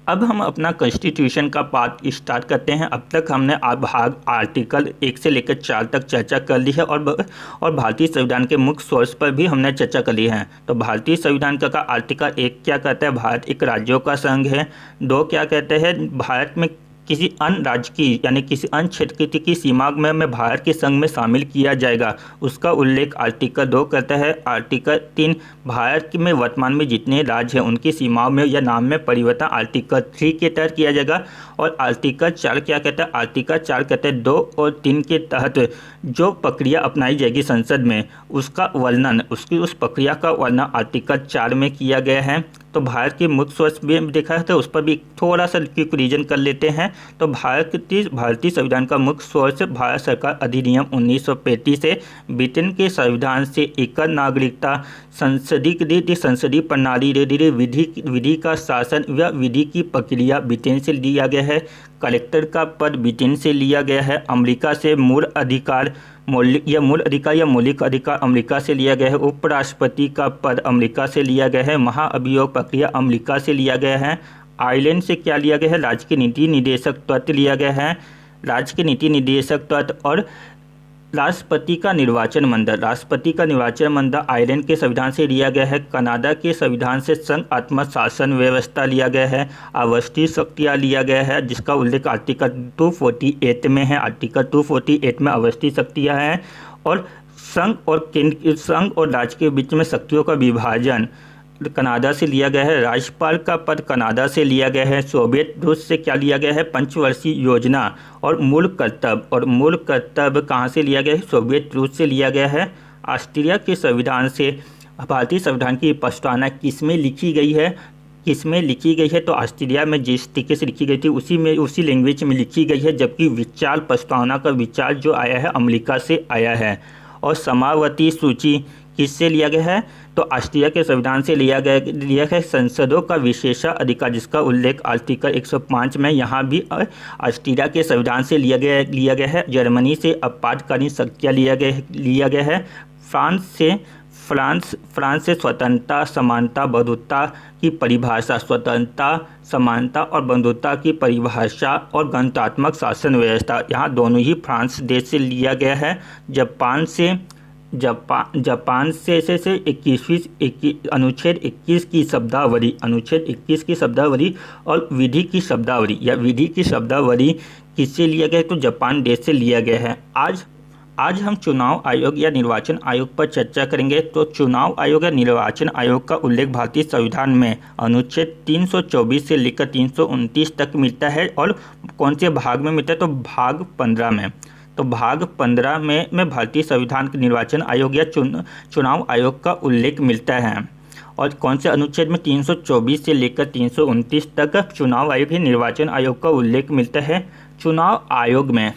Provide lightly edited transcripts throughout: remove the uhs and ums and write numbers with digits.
अब हम अपना कॉन्स्टिट्यूशन का पार्ट स्टार्ट करते हैं। अब तक हमने भाग आर्टिकल 1 से लेकर 4 तक चर्चा कर ली है और भारतीय संविधान के मुख्य सोर्स पर भी हमने चर्चा कर ली है। तो भारतीय संविधान का आर्टिकल 1 क्या कहता है, भारत एक राज्यों का संघ है। 2 क्या कहते हैं, भारत में किसी अन्य राज्य की यानी किसी अन्य क्षेत्र की सीमा में भारत के संघ में शामिल किया जाएगा, उसका उल्लेख आर्टिकल 2 करता है। आर्टिकल 3 भारत में वर्तमान में जितने राज्य हैं उनकी सीमाओं में या नाम में परिवर्तन आर्टिकल 3 के तहत किया जाएगा। और आर्टिकल 4 क्या कहता है, आर्टिकल 4 कहते हैं 2 और 3 के तहत जो प्रक्रिया अपनाई जाएगी संसद में उसका वर्णन, उस प्रक्रिया का वर्णन आर्टिकल 4 में किया गया है। तो भारत के मुख्य सोर्स भी देखा है तो उस पर भी थोड़ा सा क्विक रीजन कर लेते हैं। तो भारतीय संविधान का मुख्य सोर्स भारत सरकार अधिनियम 1935 है। ब्रिटेन के संविधान से एकल नागरिकता, संसदीय प्रणाली, विधि का शासन व विधि की प्रक्रिया ब्रिटेन से लिया गया है। कलेक्टर का पद ब्रिटेन से लिया गया है। अमेरिका से मूल अधिकार या मौलिक अधिकार अमेरिका से लिया गया है। उपराष्ट्रपति का पद अमेरिका से लिया गया है। महाअभियोग प्रक्रिया अमेरिका से लिया गया है। आयरलैंड से क्या लिया गया है, राज्य के नीति निदेशक तत्व लिया गया है। राज्य के नीति निदेशक तत्व और राष्ट्रपति का निर्वाचन मंडल आयरलैंड के संविधान से लिया गया है। कनाडा के संविधान से संघ आत्म शासन व्यवस्था लिया गया है। आवस्थी शक्तियाँ लिया गया है जिसका उल्लेख आर्टिकल 248 में है। आर्टिकल 248 में आवस्थी शक्तियाँ हैं। और संघ और राज्य के बीच में शक्तियों का विभाजन कनाडा से लिया गया है। राज्यपाल का पद कनाडा से लिया गया है। सोवियत रूस से क्या लिया गया है, पंचवर्षीय योजना और मूल कर्तव्य कहाँ से लिया गया है, सोवियत रूस से लिया गया है। ऑस्ट्रिया के संविधान से भारतीय संविधान की प्रस्तावना किसमें लिखी गई है, तो ऑस्ट्रिया में जिस तरीके से लिखी गई थी उसी लैंग्वेज में लिखी गई है। जबकि प्रस्तावना का विचार जो आया है अमेरिका से आया है। और समावती सूची किससे लिया गया है, तो ऑस्ट्रिया के संविधान से लिया है। संसदों का विशेषाधिकार जिसका उल्लेख आर्टिकल 105 में यहाँ भी ऑस्ट्रिया के संविधान से लिया गया है। जर्मनी से आपातकालीन संज्ञा लिया गया है। फ्रांस से स्वतंत्रता, समानता, बंधुता की परिभाषा, स्वतंत्रता, समानता और बंधुता की परिभाषा और गणतंत्रात्मक शासन व्यवस्था यहाँ दोनों ही फ्रांस देश से लिया गया है। जापान से 21वीं अनुच्छेद 21 की शब्दावली और विधि की शब्दावली किससे लिया गया है, तो जापान देश से लिया गया है। आज हम चुनाव आयोग या निर्वाचन आयोग पर चर्चा करेंगे। तो चुनाव आयोग या निर्वाचन आयोग का उल्लेख भारतीय संविधान में अनुच्छेद 324 से लेकर 329 तक मिलता है। और कौन से भाग में मिलता है, तो भाग 15 में। तो भाग 15 में भारतीय संविधान के निर्वाचन आयोग या चुनाव आयोग का उल्लेख मिलता है। और कौन से अनुच्छेद में, 324 से लेकर 329 तक चुनाव आयोग या निर्वाचन आयोग का उल्लेख मिलता है। चुनाव आयोग में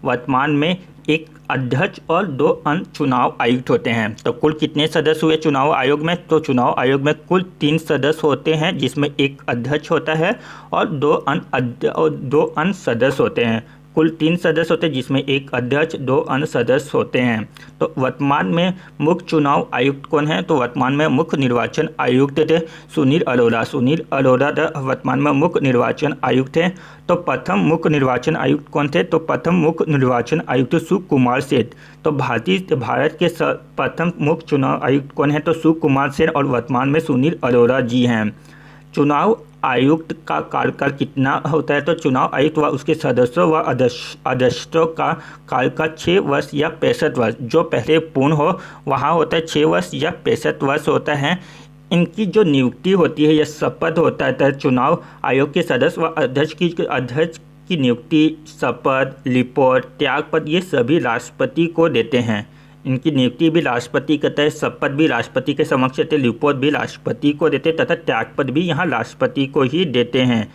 वर्तमान में एक अध्यक्ष और 2 अन्य चुनाव आयुक्त होते हैं। तो कुल कितने सदस्य हुए चुनाव आयोग में, तो चुनाव आयोग में कुल 3 सदस्य होते हैं जिसमें एक अध्यक्ष होता है और 2 अन्य सदस्य होते हैं। कुल 3 सदस्य होते हैं जिसमें एक अध्यक्ष, 2 अन्य सदस्य होते हैं। तो वर्तमान में मुख्य चुनाव आयुक्त कौन है, तो वर्तमान में मुख्य निर्वाचन आयुक्त थे सुनील अरोड़ा वर्तमान में मुख्य निर्वाचन आयुक्त हैं। तो प्रथम मुख्य निर्वाचन आयुक्त कौन थे, तो प्रथम मुख्य निर्वाचन आयुक्त सुकुमार सेन। तो भारत के प्रथम मुख्य चुनाव आयुक्त कौन है, तो सुकुमार सेन और वर्तमान में सुनील अरोड़ा जी हैं। चुनाव आयुक्त का कार्यकाल कितना होता है, तो चुनाव आयुक्त व उसके सदस्यों व अध्यक्षों का कार्यकाल 6 वर्ष या 65 वर्ष, जो पहले पूर्ण हो वहाँ होता है 6 वर्ष या 65 वर्ष होता है। इनकी जो नियुक्ति होती है या शपथ होता है, चुनाव आयोग के सदस्य व अध्यक्ष की नियुक्ति, शपथ, रिपोर्ट, त्यागपत्र ये सभी राष्ट्रपति को देते हैं। इनकी नियुक्ति भी राष्ट्रपति करता है, शपथ भी राष्ट्रपति के समक्ष देते, रिपोर्ट भी राष्ट्रपति को देते तथा त्यागपत्र भी यहाँ राष्ट्रपति को ही देते हैं।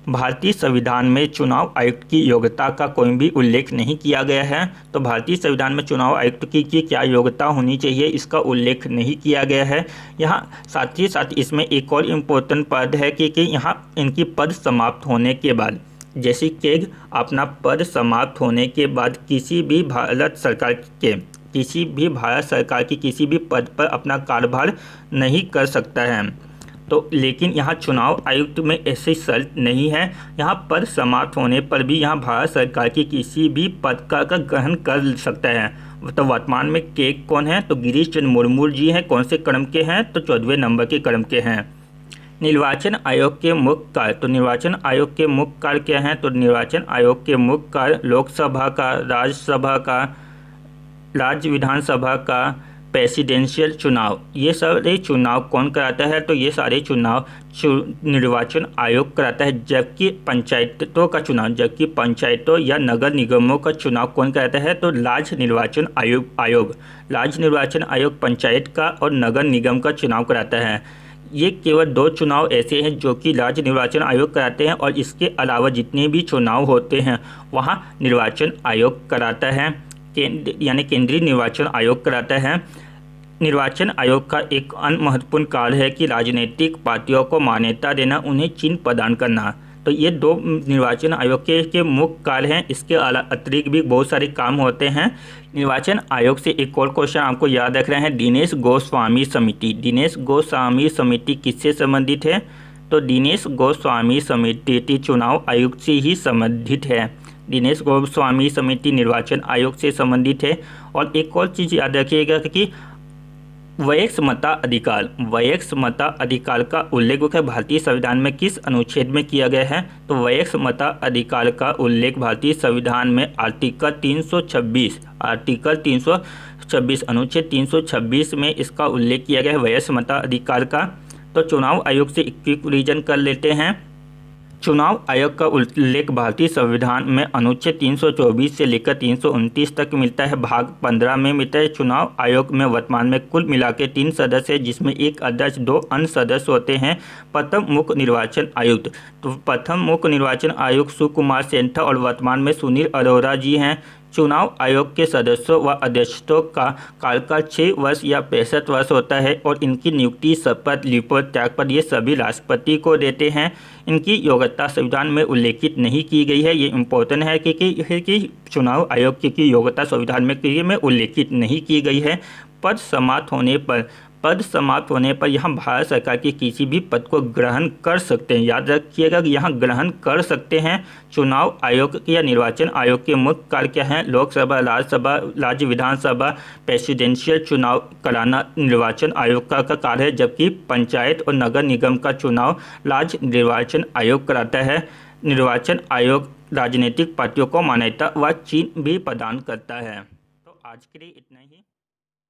भारतीय संविधान में चुनाव आयुक्त की योग्यता का कोई भी उल्लेख नहीं किया गया है। तो भारतीय संविधान में चुनाव आयुक्त की क्या योग्यता होनी चाहिए इसका उल्लेख नहीं किया गया है। यहाँ साथ ही साथ इसमें एक और इम्पोर्टेंट पद है कि यहाँ इनकी पद समाप्त होने के बाद, जैसे कि अपना पद समाप्त होने के बाद किसी भी भारत सरकार की किसी भी पद पर अपना कार्यभार नहीं कर सकता है। तो लेकिन यहाँ चुनाव आयुक्त में ऐसी शर्त नहीं है। यहाँ पद समाप्त होने पर भी यहाँ भारत सरकार की किसी भी पद का ग्रहण कर सकता है। तो वर्तमान में के कौन है, तो गिरीश चंद्र मुर्मू जी हैं। कौन से क्रम के हैं, तो 14वें नंबर के क्रम के हैं। निर्वाचन आयोग के मुख्य कार्य, तो निर्वाचन आयोग के मुख्य कार्य क्या हैं, तो निर्वाचन आयोग के मुख्य कार्य लोकसभा का, राज्यसभा का, राज्य विधानसभा का, प्रेसिडेंशियल चुनाव, ये सारे चुनाव कौन कराता है, तो ये सारे चुनाव निर्वाचन आयोग कराता है। जबकि पंचायतों या नगर निगमों का चुनाव कौन कराता है, तो राज्य निर्वाचन आयोग राज्य निर्वाचन आयोग पंचायत का और नगर निगम का चुनाव कराता है। ये केवल 2 चुनाव ऐसे हैं जो कि राज्य निर्वाचन आयोग कराते हैं, और इसके अलावा जितने भी चुनाव होते हैं वहाँ निर्वाचन आयोग कराता है, यानी केंद्रीय निर्वाचन आयोग कराता है। निर्वाचन आयोग का एक अन्य महत्वपूर्ण कार्य है कि राजनीतिक पार्टियों को मान्यता देना, उन्हें चिन्ह प्रदान करना। तो ये 2 निर्वाचन आयोग के मुख्य कार्य हैं। इसके अतिरिक्त भी बहुत सारे काम होते हैं। निर्वाचन आयोग से एक और क्वेश्चन आपको याद रख रहे हैं, दिनेश गोस्वामी समिति। दिनेश गोस्वामी समिति किससे संबंधित है, तो दिनेश गोस्वामी समिति चुनाव आयुक्त से ही संबंधित है। दिनेश गोस्वामी समिति निर्वाचन आयोग से संबंधित है। और एक और चीज़ याद रखिएगा कि वयस्क मताधिकार का उल्लेख भारतीय संविधान में किस अनुच्छेद में किया गया है, तो वयस्क मताधिकार का उल्लेख भारतीय संविधान में आर्टिकल 326 अनुच्छेद 326 में इसका उल्लेख किया गया है वयस्क मताधिकार का। तो चुनाव आयोग से क्विक रिवीजन कर लेते हैं। चुनाव आयोग का उल्लेख भारतीय संविधान में अनुच्छेद 324 से लेकर 329 तक मिलता है, भाग 15 में मिलता है। चुनाव आयोग में वर्तमान में कुल मिला के 3 सदस्य हैं, जिसमें एक अध्यक्ष 2 अन्य सदस्य होते हैं। प्रथम मुख्य निर्वाचन आयुक्त, तो प्रथम मुख्य निर्वाचन आयुक्त सुकुमार सेन था और वर्तमान में सुनील अरोड़ा जी हैं। चुनाव आयोग के सदस्यों व अध्यक्षों का कार्यकाल 6 वर्ष या 65 वर्ष होता है और इनकी नियुक्ति, शपथ, लिपि, त्यागपत्र ये सभी राष्ट्रपति को देते हैं। इनकी योग्यता संविधान में उल्लेखित नहीं की गई है। ये इम्पोर्टेंट है कि चुनाव आयोग की योग्यता संविधान में उल्लेखित नहीं की गई है। पद समाप्त होने पर यहाँ भारत सरकार के किसी भी पद को ग्रहण कर सकते हैं। याद रखिएगा कि यहाँ ग्रहण कर सकते हैं। चुनाव आयोग या निर्वाचन आयोग के मुख्य कार्य क्या हैं, लोकसभा, राज्यसभा, राज्य विधानसभा, प्रेसिडेंशियल चुनाव कराना निर्वाचन आयोग का कार्य है। जबकि पंचायत और नगर निगम का चुनाव राज्य निर्वाचन आयोग कराता है। निर्वाचन आयोग राजनीतिक पार्टियों को मान्यता व चिन्ह भी प्रदान करता है। तो आज के लिए इतना ही।